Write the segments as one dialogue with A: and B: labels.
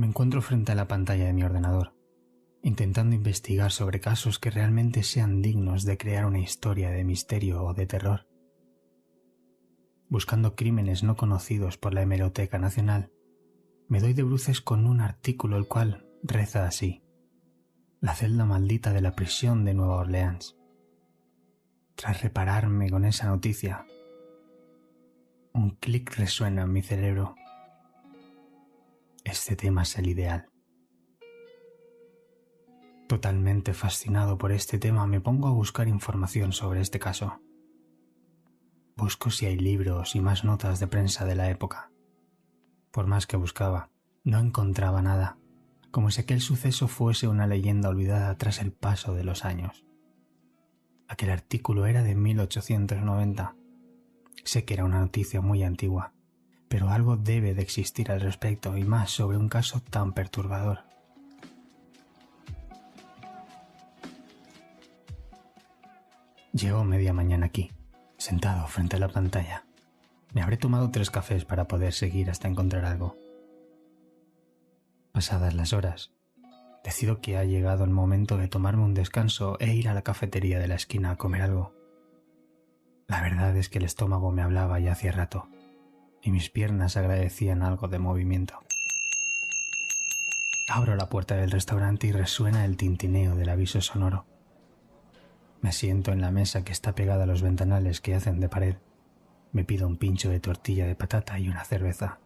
A: Me encuentro frente a la pantalla de mi ordenador, intentando investigar sobre casos que realmente sean dignos de crear una historia de misterio o de terror. Buscando crímenes no conocidos por la Hemeroteca Nacional, me doy de bruces con un artículo el cual reza así: La celda maldita de la prisión de Nueva Orleans. Tras repararme con esa noticia, un clic resuena en mi cerebro. Este tema es el ideal. Totalmente fascinado por este tema, me pongo a buscar información sobre este caso. Busco si hay libros y más notas de prensa de la época. Por más que buscaba, no encontraba nada, como si aquel suceso fuese una leyenda olvidada tras el paso de los años. Aquel artículo era de 1890. Sé que era una noticia muy antigua, pero algo debe de existir al respecto y más sobre un caso tan perturbador. Llevo media mañana aquí, sentado frente a la pantalla. Me habré tomado 3 cafés para poder seguir hasta encontrar algo. Pasadas las horas, decido que ha llegado el momento de tomarme un descanso e ir a la cafetería de la esquina a comer algo. La verdad es que el estómago me hablaba ya hacía rato, y mis piernas agradecían algo de movimiento. Abro la puerta del restaurante y resuena el tintineo del aviso sonoro. Me siento en la mesa que está pegada a los ventanales que hacen de pared. Me pido un pincho de tortilla de patata y una cerveza.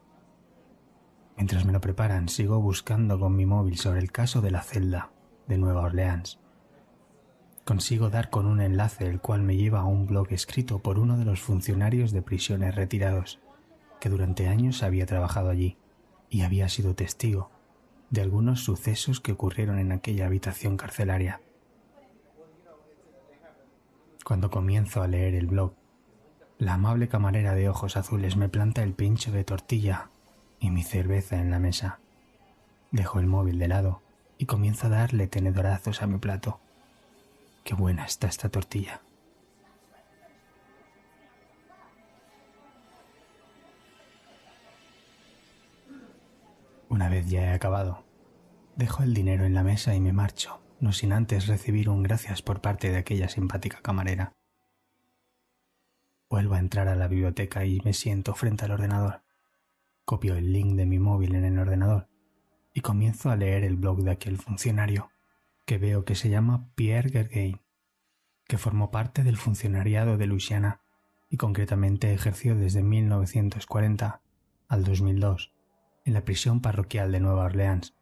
A: Mientras me lo preparan, sigo buscando con mi móvil sobre el caso de la celda de Nueva Orleans. Consigo dar con un enlace el cual me lleva a un blog escrito por uno de los funcionarios de prisiones retirados, que durante años había trabajado allí y había sido testigo de algunos sucesos que ocurrieron en aquella habitación carcelaria. Cuando comienzo a leer el blog, la amable camarera de ojos azules me planta el pincho de tortilla y mi cerveza en la mesa. Dejo el móvil de lado y comienzo a darle tenedorazos a mi plato. Qué buena está esta tortilla. Una vez ya he acabado, dejo el dinero en la mesa y me marcho, no sin antes recibir un gracias por parte de aquella simpática camarera. Vuelvo a entrar a la biblioteca y me siento frente al ordenador. Copio el link de mi móvil en el ordenador y comienzo a leer el blog de aquel funcionario, que veo que se llama Pierre Gergain, que formó parte del funcionariado de Luisiana y concretamente ejerció desde 1940 al 2002 en la prisión parroquial de Nueva Orleans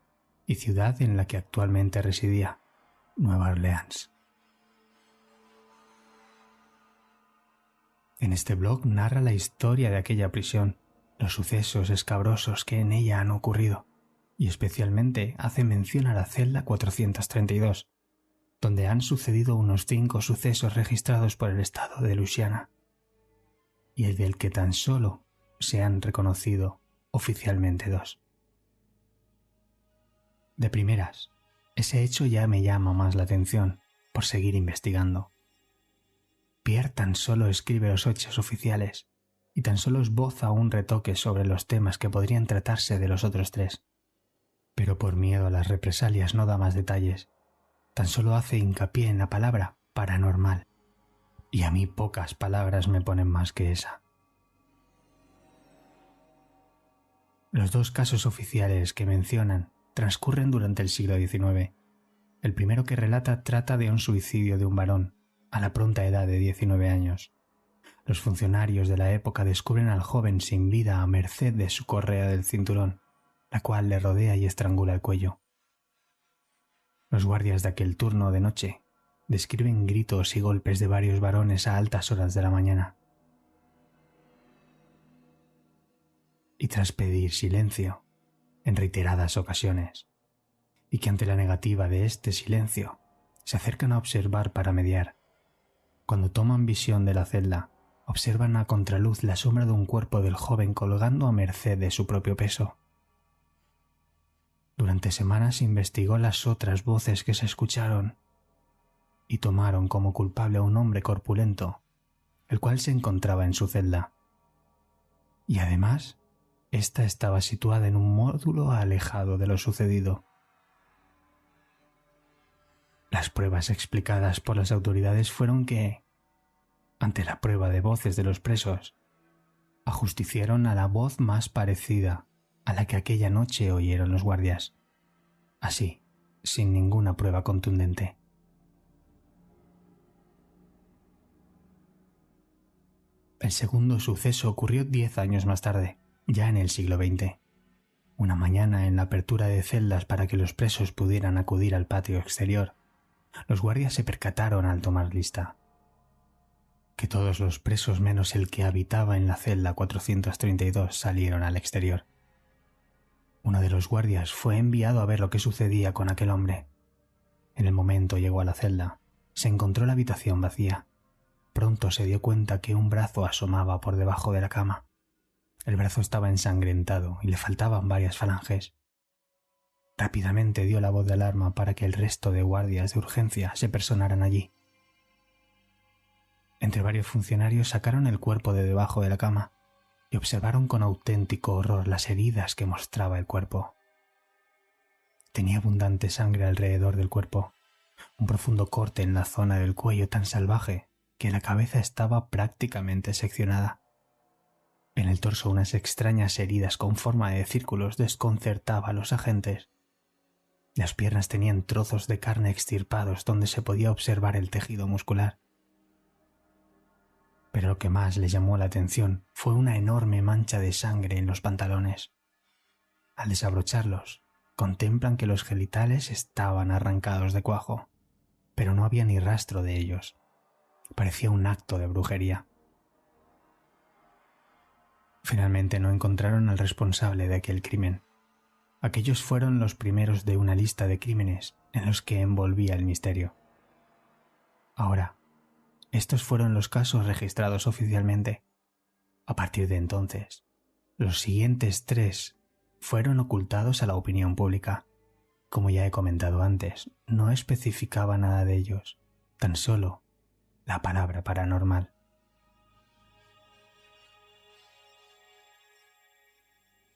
A: y ciudad en la que actualmente residía, Nueva Orleans. En este blog narra la historia de aquella prisión, los sucesos escabrosos que en ella han ocurrido, y especialmente hace mención a la celda 432, donde han sucedido unos 5 sucesos registrados por el estado de Luisiana, y el del que tan solo se han reconocido oficialmente 2. De primeras, ese hecho ya me llama más la atención por seguir investigando. Pierre tan solo escribe los hechos oficiales y tan solo esboza un retoque sobre los temas que podrían tratarse de los otros 3. Pero por miedo a las represalias no da más detalles, tan solo hace hincapié en la palabra paranormal, y a mí pocas palabras me ponen más que esa. Los 2 casos oficiales que mencionan transcurren durante el siglo XIX. El primero que relata trata de un suicidio de un varón a la pronta edad de 19 años. Los funcionarios de la época descubren al joven sin vida a merced de su correa del cinturón, la cual le rodea y estrangula el cuello. Los guardias de aquel turno de noche describen gritos y golpes de varios varones a altas horas de la mañana. Y tras pedir silencio en reiteradas ocasiones, y que ante la negativa de este silencio se acercan a observar para mediar, cuando toman visión de la celda, observan a contraluz la sombra de un cuerpo del joven colgando a merced de su propio peso. Durante semanas investigó las otras voces que se escucharon y tomaron como culpable a un hombre corpulento, el cual se encontraba en su celda. Y además Esta estaba situada en un módulo alejado de lo sucedido. Las pruebas explicadas por las autoridades fueron que, ante la prueba de voces de los presos, ajusticiaron a la voz más parecida a la que aquella noche oyeron los guardias. Así, sin ninguna prueba contundente. El segundo suceso ocurrió 10 años más tarde, ya en el siglo XX. Una mañana, en la apertura de celdas para que los presos pudieran acudir al patio exterior, los guardias se percataron al tomar lista que todos los presos menos el que habitaba en la celda 432 salieron al exterior. Uno de los guardias fue enviado a ver lo que sucedía con aquel hombre. En el momento llegó a la celda, se encontró la habitación vacía. Pronto se dio cuenta que un brazo asomaba por debajo de la cama. El brazo estaba ensangrentado y le faltaban varias falanges. Rápidamente dio la voz de alarma para que el resto de guardias de urgencia se personaran allí. Entre varios funcionarios sacaron el cuerpo de debajo de la cama y observaron con auténtico horror las heridas que mostraba el cuerpo. Tenía abundante sangre alrededor del cuerpo, un profundo corte en la zona del cuello tan salvaje que la cabeza estaba prácticamente seccionada. En el torso unas extrañas heridas con forma de círculos desconcertaban a los agentes. Las piernas tenían trozos de carne extirpados donde se podía observar el tejido muscular. Pero lo que más les llamó la atención fue una enorme mancha de sangre en los pantalones. Al desabrocharlos, contemplan que los genitales estaban arrancados de cuajo, pero no había ni rastro de ellos. Parecía un acto de brujería. Finalmente no encontraron al responsable de aquel crimen. Aquellos fueron los primeros de una lista de crímenes en los que envolvía el misterio. Ahora, estos fueron los casos registrados oficialmente. A partir de entonces, los siguientes 3 fueron ocultados a la opinión pública. Como ya he comentado antes, no especificaba nada de ellos, tan solo la palabra paranormal.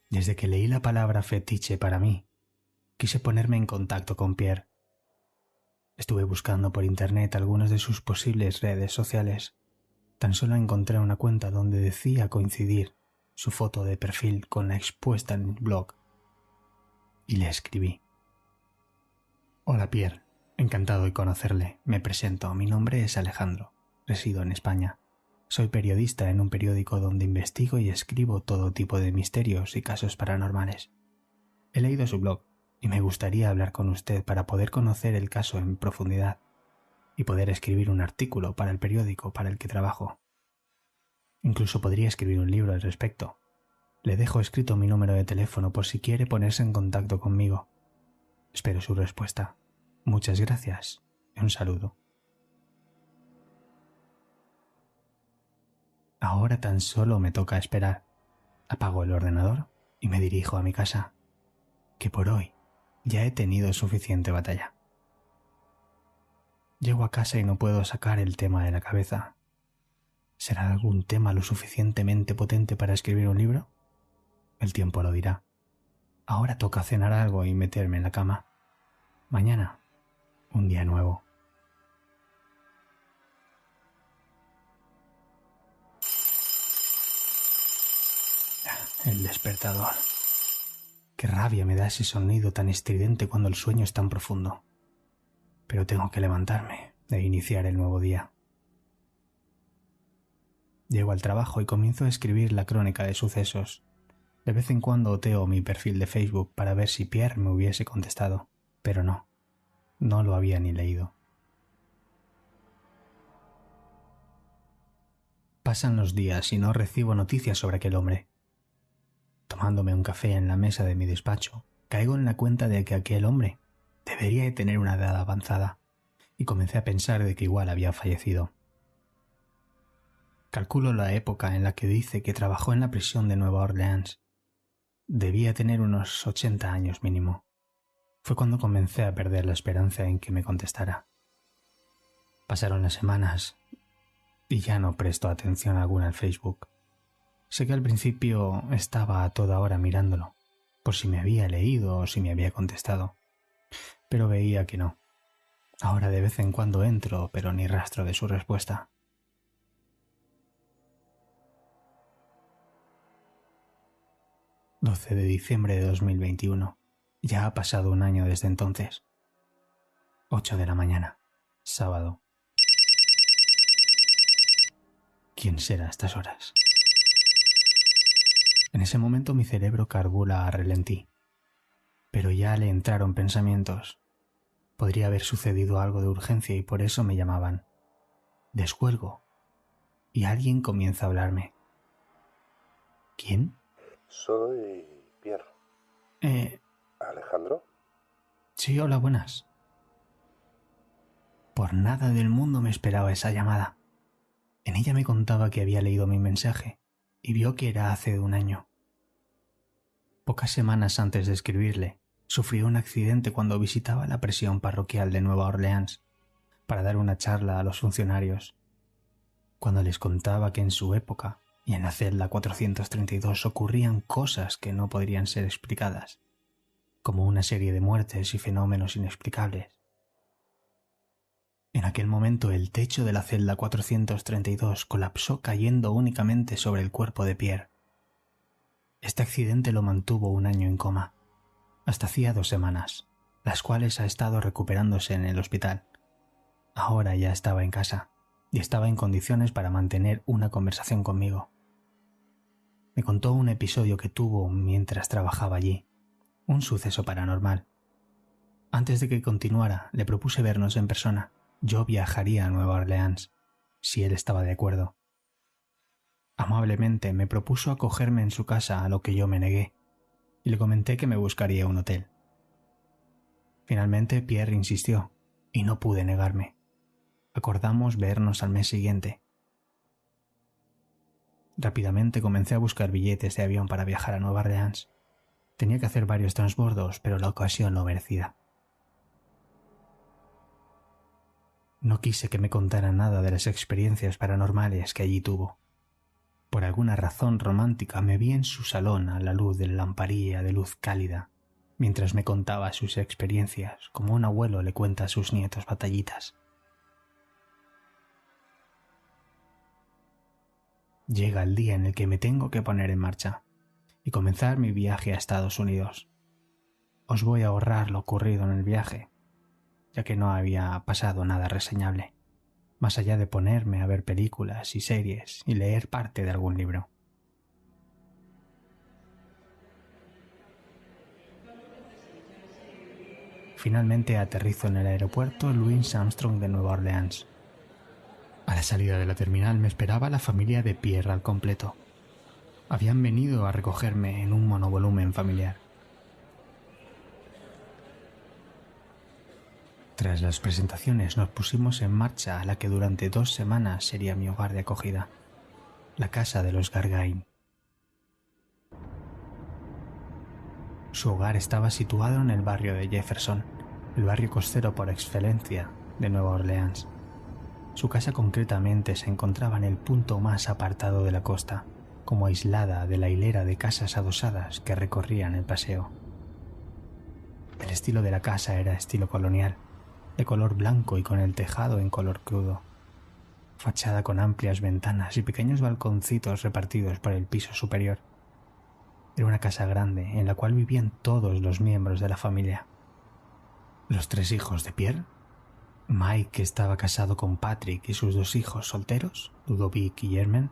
A: Desde que leí la palabra fetiche para mí, quise ponerme en contacto con Pierre. Estuve buscando por internet algunas de sus posibles redes sociales. Tan solo encontré una cuenta donde decía coincidir su foto de perfil con la expuesta en el blog. Y le escribí. Hola Pierre, encantado de conocerle. Me presento, mi nombre es Alejandro. Resido en España. Soy periodista en un periódico donde investigo y escribo todo tipo de misterios y casos paranormales. He leído su blog y me gustaría hablar con usted para poder conocer el caso en profundidad y poder escribir un artículo para el periódico para el que trabajo. Incluso podría escribir un libro al respecto. Le dejo escrito mi número de teléfono por si quiere ponerse en contacto conmigo. Espero su respuesta. Muchas gracias y un saludo. Ahora tan solo me toca esperar. Apago el ordenador y me dirijo a mi casa, que por hoy ya he tenido suficiente batalla. Llego a casa y no puedo sacar el tema de la cabeza. ¿Será algún tema lo suficientemente potente para escribir un libro? El tiempo lo dirá. Ahora toca cenar algo y meterme en la cama. Mañana, un día nuevo. El despertador. Qué rabia me da ese sonido tan estridente cuando el sueño es tan profundo. Pero tengo que levantarme e iniciar el nuevo día. Llego al trabajo y comienzo a escribir la crónica de sucesos. De vez en cuando oteo mi perfil de Facebook para ver si Pierre me hubiese contestado, pero no lo había ni leído. Pasan los días y no recibo noticias sobre aquel hombre. Tomándome un café en la mesa de mi despacho, caigo en la cuenta de que aquel hombre debería de tener una edad avanzada y comencé a pensar de que igual había fallecido. Calculo la época en la que dice que trabajó en la prisión de Nueva Orleans. Debía tener unos 80 años mínimo. Fue cuando comencé a perder la esperanza en que me contestara. Pasaron las semanas y ya no presto atención alguna al Facebook. Sé que al principio estaba a toda hora mirándolo, por si me había leído o si me había contestado, pero veía que no. Ahora de vez en cuando entro, pero ni rastro de su respuesta. «12 de diciembre de 2021. Ya ha pasado un año desde entonces. 8 de la mañana. Sábado. ¿Quién será a estas horas?» En ese momento mi cerebro carbura a relentí, pero ya le entraron pensamientos. Podría haber sucedido algo de urgencia y por eso me llamaban. Descuelgo y alguien comienza a hablarme. ¿Quién?
B: Soy Pierre. ¿Alejandro?
A: Sí, hola, buenas. Por nada del mundo me esperaba esa llamada. En ella me contaba que había leído mi mensaje y vio que era hace un año. Pocas semanas antes de escribirle, sufrió un accidente cuando visitaba la prisión parroquial de Nueva Orleans para dar una charla a los funcionarios. Cuando les contaba que en su época y en la celda 432 ocurrían cosas que no podrían ser explicadas, como una serie de muertes y fenómenos inexplicables. En aquel momento el techo de la celda 432 colapsó cayendo únicamente sobre el cuerpo de Pierre. Este accidente lo mantuvo un año en coma, hasta hacía 2 semanas, las cuales ha estado recuperándose en el hospital. Ahora ya estaba en casa y estaba en condiciones para mantener una conversación conmigo. Me contó un episodio que tuvo mientras trabajaba allí, un suceso paranormal. Antes de que continuara, le propuse vernos en persona. Yo viajaría a Nueva Orleans, si él estaba de acuerdo. Amablemente me propuso acogerme en su casa, a lo que yo me negué, y le comenté que me buscaría un hotel. Finalmente Pierre insistió, y no pude negarme. Acordamos vernos al mes siguiente. Rápidamente comencé a buscar billetes de avión para viajar a Nueva Orleans. Tenía que hacer varios transbordos, pero la ocasión lo merecía. No quise que me contara nada de las experiencias paranormales que allí tuvo. Por alguna razón romántica me vi en su salón a la luz de la lamparilla de luz cálida, mientras me contaba sus experiencias, como un abuelo le cuenta a sus nietos batallitas. Llega el día en el que me tengo que poner en marcha y comenzar mi viaje a Estados Unidos. Os voy a ahorrar lo ocurrido en el viaje, ya que no había pasado nada reseñable, más allá de ponerme a ver películas y series y leer parte de algún libro. Finalmente aterrizo en el aeropuerto Louis Armstrong de Nueva Orleans. A la salida de la terminal me esperaba la familia de Pierre al completo. Habían venido a recogerme en un monovolumen familiar. Tras las presentaciones nos pusimos en marcha a la que durante 2 semanas sería mi hogar de acogida, la casa de los Gargain. Su hogar estaba situado en el barrio de Jefferson, el barrio costero por excelencia de Nueva Orleans. Su casa concretamente se encontraba en el punto más apartado de la costa, como aislada de la hilera de casas adosadas que recorrían el paseo. El estilo de la casa era estilo colonial, de color blanco y con el tejado en color crudo. Fachada con amplias ventanas y pequeños balconcitos repartidos por el piso superior. Era una casa grande en la cual vivían todos los miembros de la familia. Los 3 hijos de Pierre, Mike, que estaba casado con Patrick, y sus 2 hijos solteros, Ludovic y Germain,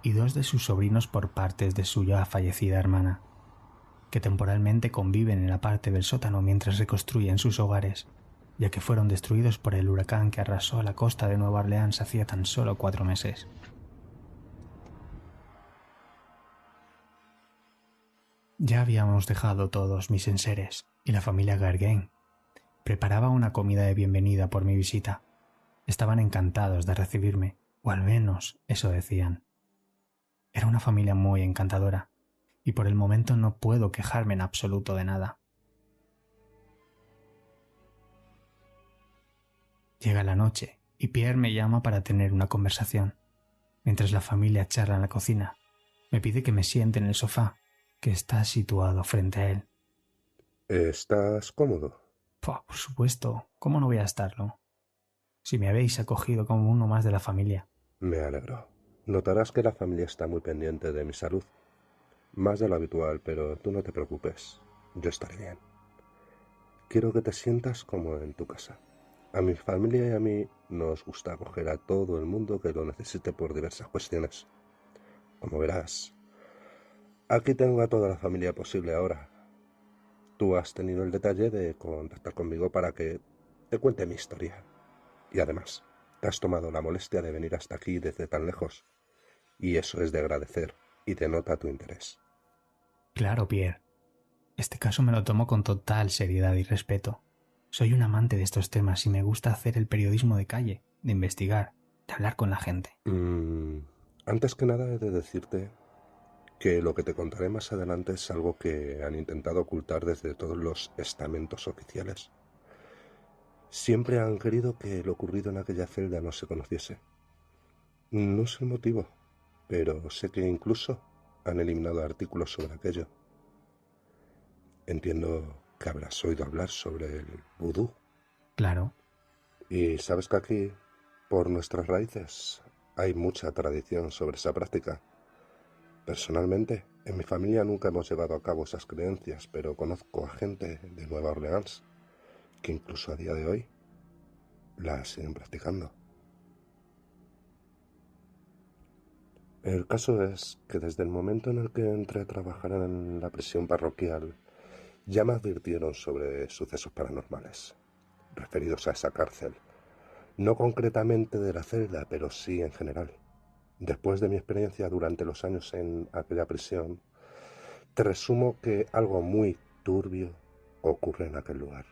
A: y 2 de sus sobrinos por partes de su ya fallecida hermana, que temporalmente conviven en la parte del sótano mientras reconstruyen sus hogares, ya que fueron destruidos por el huracán que arrasó la costa de Nueva Orleans hacía tan solo 4 meses. Ya habíamos dejado todos mis enseres y la familia Gargain preparaba una comida de bienvenida por mi visita. Estaban encantados de recibirme, o al menos eso decían. Era una familia muy encantadora, y por el momento no puedo quejarme en absoluto de nada. Llega la noche y Pierre me llama para tener una conversación. Mientras la familia charla en la cocina, Me pide que me siente en el sofá, que está situado frente a él.
B: ¿Estás cómodo?
A: Por supuesto, ¿cómo no voy a estarlo? Si me habéis acogido como uno más de la familia.
B: Me alegro. Notarás que la familia está muy pendiente de mi salud. Más de lo habitual, pero tú no te preocupes. Yo estaré bien. Quiero que te sientas como en tu casa. A mi familia y a mí nos gusta acoger a todo el mundo que lo necesite por diversas cuestiones. Como verás, aquí tengo a toda la familia posible ahora. Tú has tenido el detalle de contactar conmigo para que te cuente mi historia. Y además, te has tomado la molestia de venir hasta aquí desde tan lejos. Y eso es de agradecer y denota tu interés.
A: Claro, Pierre. Este caso me lo tomo con total seriedad y respeto. Soy un amante de estos temas y me gusta hacer el periodismo de calle, de investigar, de hablar con la gente.
B: Antes que nada he de decirte que lo que te contaré más adelante es algo que han intentado ocultar desde todos los estamentos oficiales. Siempre han querido que lo ocurrido en aquella celda no se conociese. No sé el motivo, pero sé que incluso han eliminado artículos sobre aquello. Entiendo que habrás oído hablar sobre el vudú.
A: Claro.
B: Y sabes que aquí, por nuestras raíces, hay mucha tradición sobre esa práctica. Personalmente, en mi familia nunca hemos llevado a cabo esas creencias, pero conozco a gente de Nueva Orleans que incluso a día de hoy las siguen practicando. El caso es que desde el momento en el que entré a trabajar en la prisión parroquial, ya me advirtieron sobre sucesos paranormales, referidos a esa cárcel. No concretamente de la celda, pero sí en general. Después de mi experiencia durante los años en aquella prisión, te resumo que algo muy turbio ocurre en aquel lugar.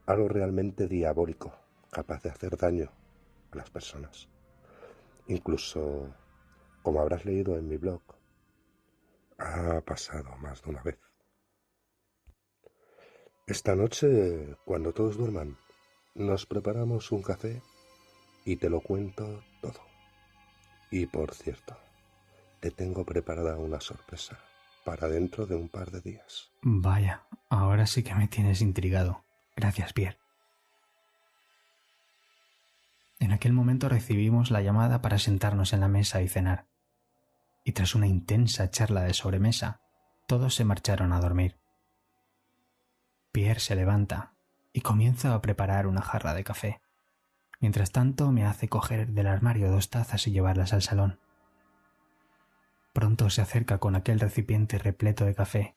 B: Algo realmente diabólico, capaz de hacer daño a las personas. Incluso, como habrás leído en mi blog, ha pasado más de una vez. Esta noche, cuando todos duerman, nos preparamos un café y te lo cuento todo. Y por cierto, te tengo preparada una sorpresa para dentro de un par de días.
A: Vaya, ahora sí que me tienes intrigado. Gracias, Pierre. En aquel momento recibimos la llamada para sentarnos en la mesa y cenar. Y tras una intensa charla de sobremesa, todos se marcharon a dormir. Pierre se levanta y comienza a preparar una jarra de café. Mientras tanto, me hace coger del armario 2 tazas y llevarlas al salón. Pronto se acerca con aquel recipiente repleto de café.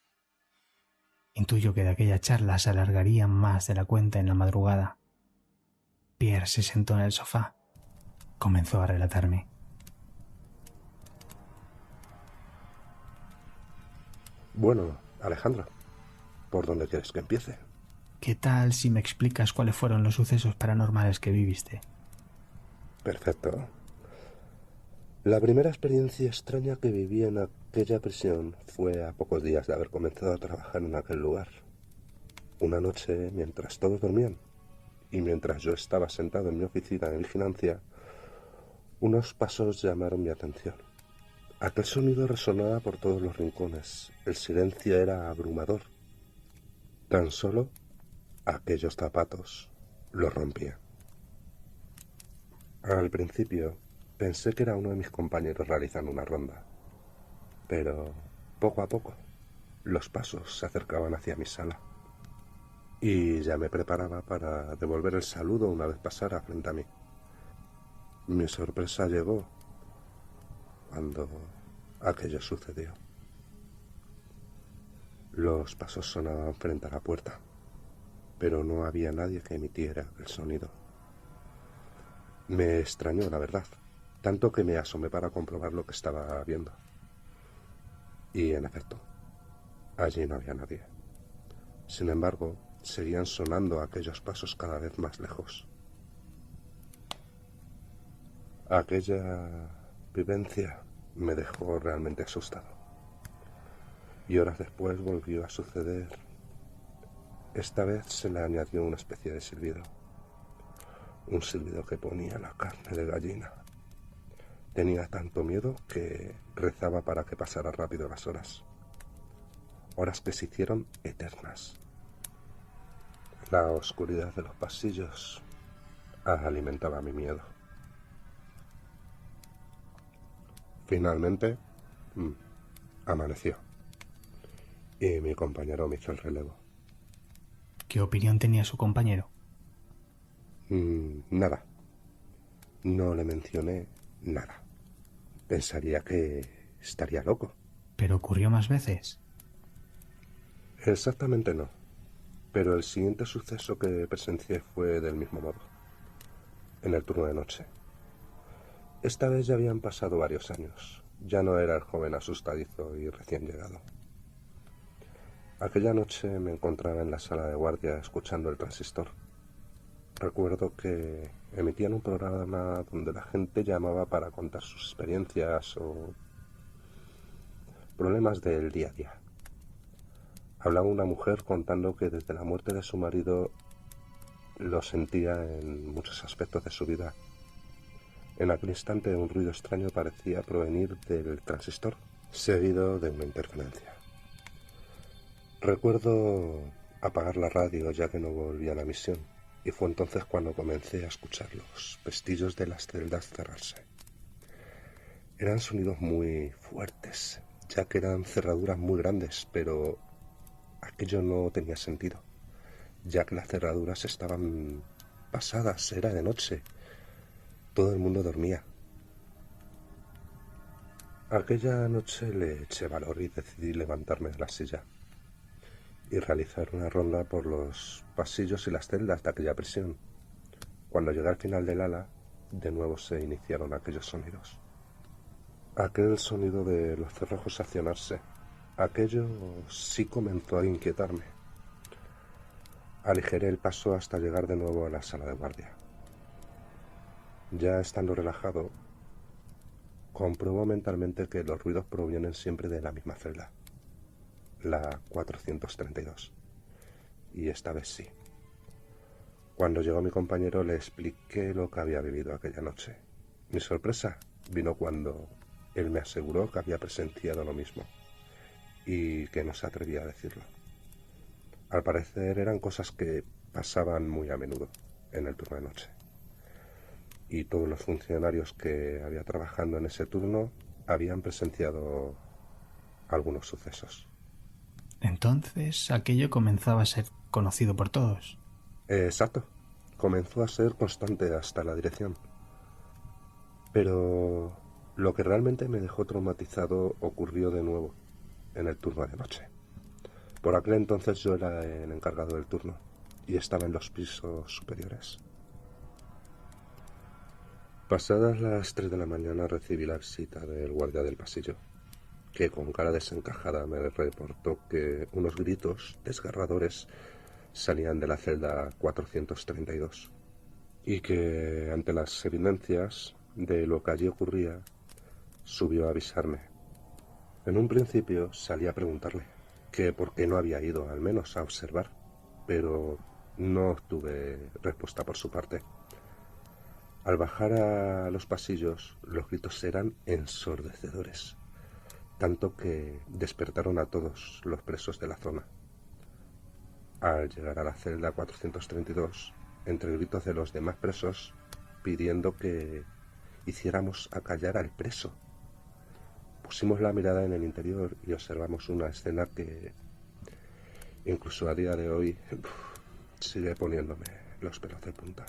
A: Intuyo que de aquella charla se alargaría más de la cuenta en la madrugada. Pierre se sentó en el sofá. Comenzó a relatarme.
B: Bueno, Alejandro, ¿por dónde quieres que empiece?
A: ¿Qué tal si me explicas cuáles fueron los sucesos paranormales que viviste?
B: Perfecto. La primera experiencia extraña que viví en aquella prisión fue a pocos días de haber comenzado a trabajar en aquel lugar. Una noche, mientras todos dormían, y mientras yo estaba sentado en mi oficina de vigilancia, unos pasos llamaron mi atención. Aquel sonido resonaba por todos los rincones. El silencio era abrumador. Tan solo aquellos zapatos lo rompían. Al principio pensé que era uno de mis compañeros realizando una ronda, pero poco a poco los pasos se acercaban hacia mi sala y ya me preparaba para devolver el saludo una vez pasara frente a mí. Mi sorpresa llegó cuando aquello sucedió. Los pasos sonaban frente a la puerta, pero no había nadie que emitiera el sonido. Me extrañó, la verdad, tanto que me asomé para comprobar lo que estaba viendo. Y en efecto, allí no había nadie. Sin embargo, seguían sonando aquellos pasos cada vez más lejos. Aquella vivencia me dejó realmente asustado. Y horas después volvió a suceder. Esta vez se le añadió una especie de silbido. Un silbido que ponía la carne de gallina. Tenía tanto miedo que rezaba para que pasara rápido las horas. Horas que se hicieron eternas. La oscuridad de los pasillos alimentaba mi miedo. Finalmente, amaneció. Y mi compañero me hizo el relevo.
A: ¿Qué opinión tenía su compañero?
B: Nada. No le mencioné nada. Pensaría que estaría loco.
A: ¿Pero ocurrió más veces?
B: Exactamente no. Pero el siguiente suceso que presencié fue del mismo modo. En el turno de noche. Esta vez ya habían pasado varios años. Ya no era el joven asustadizo y recién llegado. Aquella noche me encontraba en la sala de guardia escuchando el transistor. Recuerdo que emitían un programa donde la gente llamaba para contar sus experiencias o problemas del día a día. Hablaba una mujer contando que desde la muerte de su marido lo sentía en muchos aspectos de su vida. En aquel instante un ruido extraño parecía provenir del transistor, seguido de una interferencia. Recuerdo apagar la radio ya que no volvía a la misión, y fue entonces cuando comencé a escuchar los pestillos de las celdas cerrarse. Eran sonidos muy fuertes, ya que eran cerraduras muy grandes, pero aquello no tenía sentido, ya que las cerraduras estaban pasadas, era de noche. Todo el mundo dormía. Aquella noche le eché valor y decidí levantarme de la silla y realizar una ronda por los pasillos y las celdas de aquella prisión. Cuando llegué al final del ala, de nuevo se iniciaron aquellos sonidos. Aquel sonido de los cerrojos accionarse, aquello sí comenzó a inquietarme. Aligeré el paso hasta llegar de nuevo a la sala de guardia. Ya estando relajado, compruebo mentalmente que los ruidos provienen siempre de la misma celda, la 432. Y esta vez sí. Cuando llegó mi compañero le expliqué lo que había vivido aquella noche. Mi sorpresa vino cuando él me aseguró que había presenciado lo mismo y que no se atrevía a decirlo. Al parecer eran cosas que pasaban muy a menudo en el turno de noche. Y todos los funcionarios que había trabajando en ese turno habían presenciado algunos sucesos.
A: Entonces, aquello comenzaba a ser conocido por todos.
B: Exacto. Comenzó a ser constante hasta la dirección. Pero lo que realmente me dejó traumatizado ocurrió de nuevo en el turno de noche. Por aquel entonces yo era el encargado del turno y estaba en los pisos superiores. Pasadas las 3 de la mañana recibí la visita del guardia del pasillo, que con cara desencajada me reportó que unos gritos desgarradores salían de la celda 432 y que ante las evidencias de lo que allí ocurría subió a avisarme. En un principio salí a preguntarle que por qué no había ido al menos a observar, pero no obtuve respuesta por su parte. Al bajar a los pasillos, los gritos eran ensordecedores, tanto que despertaron a todos los presos de la zona. Al llegar a la celda 432, entre gritos de los demás presos, pidiendo que hiciéramos acallar al preso. Pusimos la mirada en el interior y observamos una escena que, incluso a día de hoy, sigue poniéndome los pelos de punta.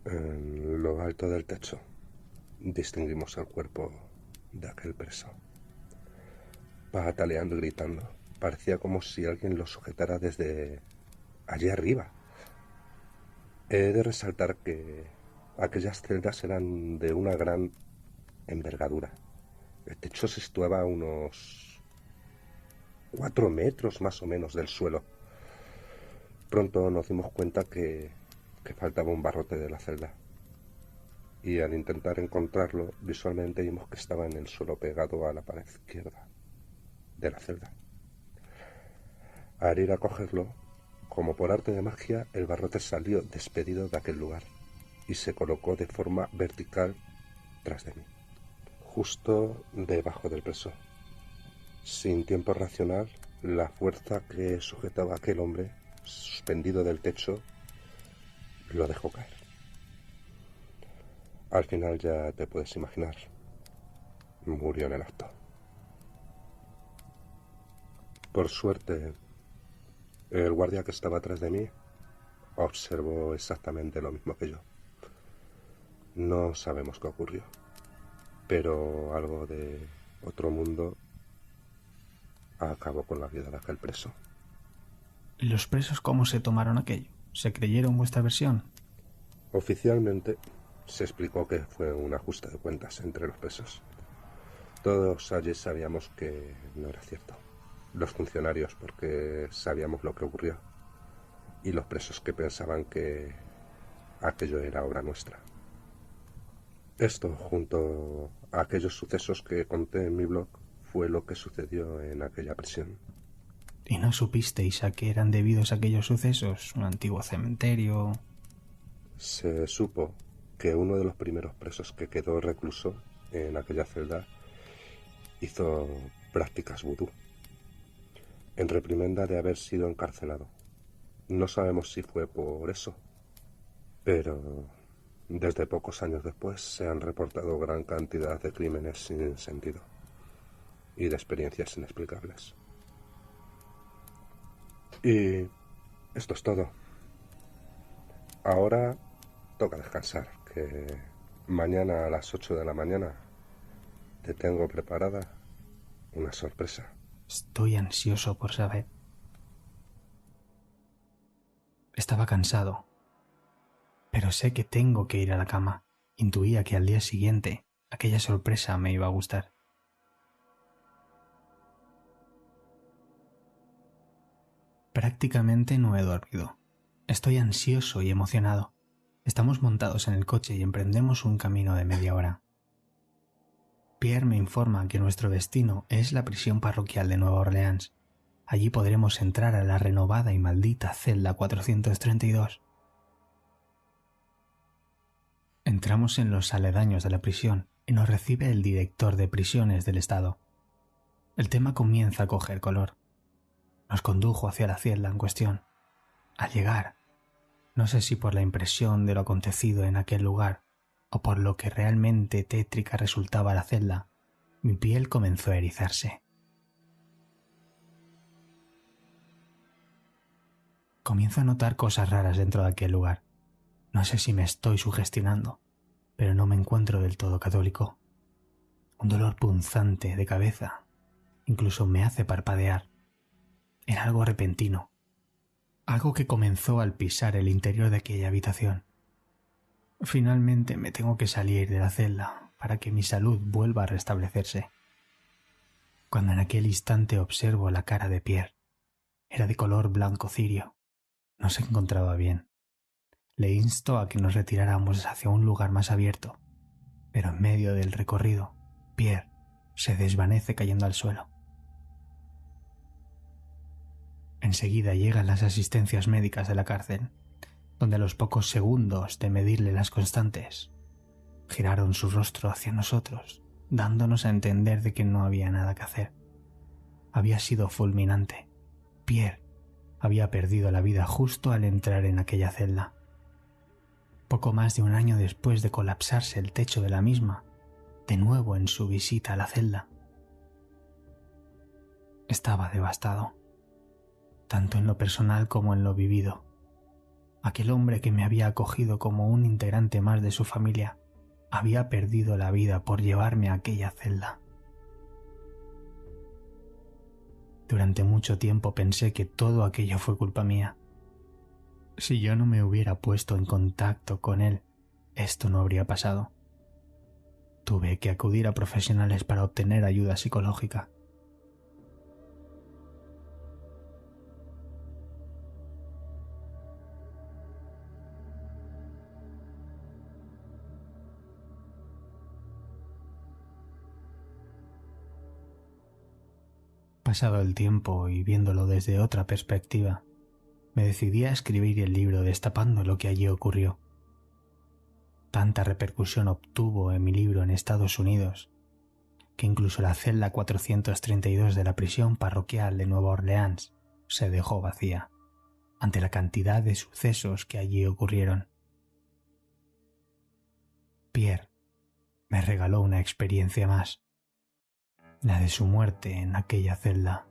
B: En lo alto del techo distinguimos el cuerpo de aquel preso, pataleando y gritando. Parecía como si alguien lo sujetara desde allí arriba. He de resaltar que aquellas celdas eran de una gran envergadura. El techo se situaba a unos 4 metros más o menos del suelo. Pronto nos dimos cuenta que faltaba un barrote de la celda. Y al intentar encontrarlo, visualmente vimos que estaba en el suelo pegado a la pared izquierda de la celda. Al ir a cogerlo, como por arte de magia, el barrote salió despedido de aquel lugar. y se colocó de forma vertical tras de mí, justo debajo del preso. Sin tiempo racional, la fuerza que sujetaba a aquel hombre, suspendido del techo, lo dejó caer. Al final ya te puedes imaginar, murió en el acto. Por suerte, el guardia que estaba atrás de mí observó exactamente lo mismo que yo. No sabemos qué ocurrió, pero algo de otro mundo acabó con la vida de aquel preso.
A: ¿Y los presos cómo se tomaron aquello? ¿Se creyeron vuestra versión?
B: Oficialmente se explicó que fue un ajuste de cuentas entre los presos. Todos allí sabíamos que no era cierto. Los funcionarios porque sabíamos lo que ocurrió y los presos que pensaban que aquello era obra nuestra. Esto, junto a aquellos sucesos que conté en mi blog, fue lo que sucedió en aquella prisión.
A: ¿Y no supisteis a qué eran debidos aquellos sucesos? ¿Un antiguo cementerio?
B: Se supo que uno de los primeros presos que quedó recluso en aquella celda hizo prácticas vudú, en reprimenda de haber sido encarcelado. No sabemos si fue por eso, pero desde pocos años después se han reportado gran cantidad de crímenes sin sentido y de experiencias inexplicables. Y esto es todo. Ahora toca descansar, que mañana a las 8 de la mañana te tengo preparada una sorpresa.
A: Estoy ansioso por saber. Estaba cansado, pero sé que tengo que ir a la cama. Intuía que al día siguiente aquella sorpresa me iba a gustar. Prácticamente no he dormido. Estoy ansioso y emocionado. Estamos montados en el coche y emprendemos un camino de media hora. Pierre me informa que nuestro destino es la prisión parroquial de Nueva Orleans. Allí podremos entrar a la renovada y maldita celda 432. Entramos en los aledaños de la prisión y nos recibe el director de prisiones del estado. El tema comienza a coger color. Nos condujo hacia la celda en cuestión. Al llegar, no sé si por la impresión de lo acontecido en aquel lugar o por lo que realmente tétrica resultaba la celda, mi piel comenzó a erizarse. Comienzo a notar cosas raras dentro de aquel lugar. No sé si me estoy sugestionando, pero no me encuentro del todo católico. Un dolor punzante de cabeza incluso me hace parpadear. Era algo repentino, algo que comenzó al pisar el interior de aquella habitación. Finalmente me tengo que salir de la celda para que mi salud vuelva a restablecerse. Cuando en aquel instante observo la cara de Pierre, era de color blanco cirio. No se encontraba bien. Le insto a que nos retiráramos hacia un lugar más abierto, pero en medio del recorrido, Pierre se desvanece cayendo al suelo. Enseguida llegan las asistencias médicas de la cárcel, donde a los pocos segundos de medirle las constantes, giraron su rostro hacia nosotros, dándonos a entender de que no había nada que hacer. Había sido fulminante. Pierre había perdido la vida justo al entrar en aquella celda. Poco más de un año después de colapsarse el techo de la misma, de nuevo en su visita a la celda. Estaba devastado, tanto en lo personal como en lo vivido. Aquel hombre que me había acogido como un integrante más de su familia había perdido la vida por llevarme a aquella celda. Durante mucho tiempo pensé que todo aquello fue culpa mía. Si yo no me hubiera puesto en contacto con él, esto no habría pasado. Tuve que acudir a profesionales para obtener ayuda psicológica. Pasado el tiempo y viéndolo desde otra perspectiva, me decidí a escribir el libro destapando lo que allí ocurrió. Tanta repercusión obtuvo en mi libro en Estados Unidos que incluso la celda 432 de la prisión parroquial de Nueva Orleans se dejó vacía ante la cantidad de sucesos que allí ocurrieron. Pierre me regaló una experiencia más, la de su muerte en aquella celda.